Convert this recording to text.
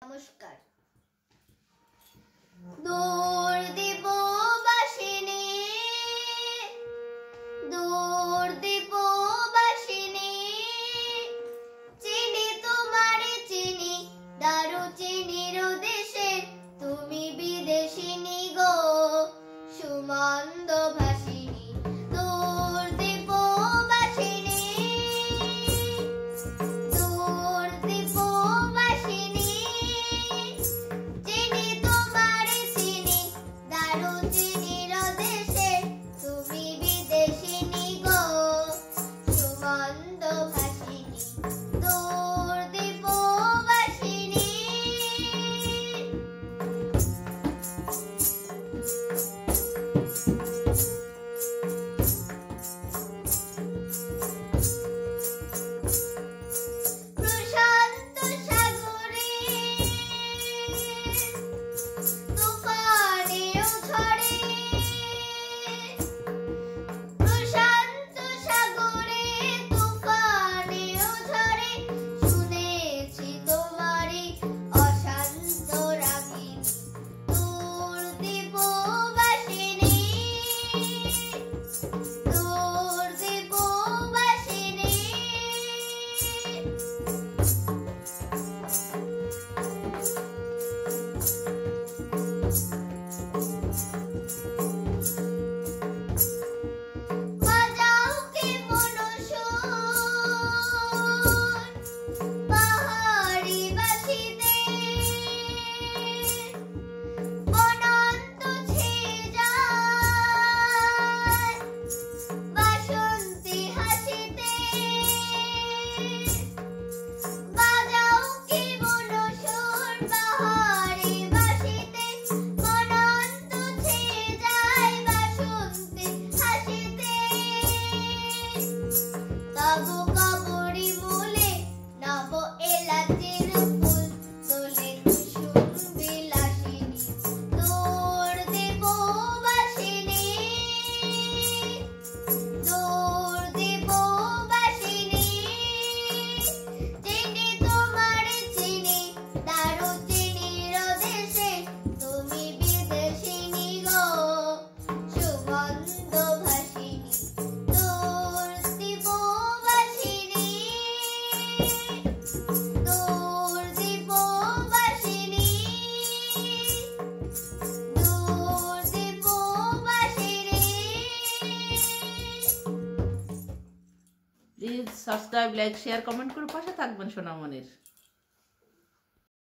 নমস্কার। দূর দীপবাসিনী, দূর দীপবাসিনী, চিনি তোমারে চিনি, দারুচিনির দেশে তুমি বিদেশিনী গো, সুমন্দ ভাসিনী। দূর দীপবাসিনী, দূর দীপবাসিনী, চিনি তোমারে চিনি, দারুচিনির দেশে তুমি বিদেশিনী গো, সুমন্দ ভাসিনী। দূর দীপবাসিনী। প্রশান্ত সাগরে তুফানেও ঝড়ে, প্রশান্ত সাগরে তুফানেও ঝড়ে, শুনেছি তোমারে অশান্ত রাগিনী। দূর দীপবাসিনী, দূর দীপবাসিনী। বাজাও কে মনসুর পাহাড়ি বাসিতে, অনন্ত ছেয়ে যায় বাসন্তী হাসিতে। বাজাও কে মনসুর পাহাড়ি বাসিতে, অনন্ত ছেয়ে যায় বাসন্তী হাসিতে। তব কবরী মূলে নব এলাচের ফুল তোলে কুসুম বিলাসিনী। দূর দীপবাসিনী, দূর দীপবাসিনী, চিনি তোমারে চিনি, দারুচিনির দেশে তুমি বিদেশিনী গো, সুগন্ধ ভাসিনী। দূর দীপবাসিনী, দূর দীপবাসিনী, দূর দীপবাসিনী। Please subscribe, like, share, comment করে পাশে থাকবেন সোনামণির।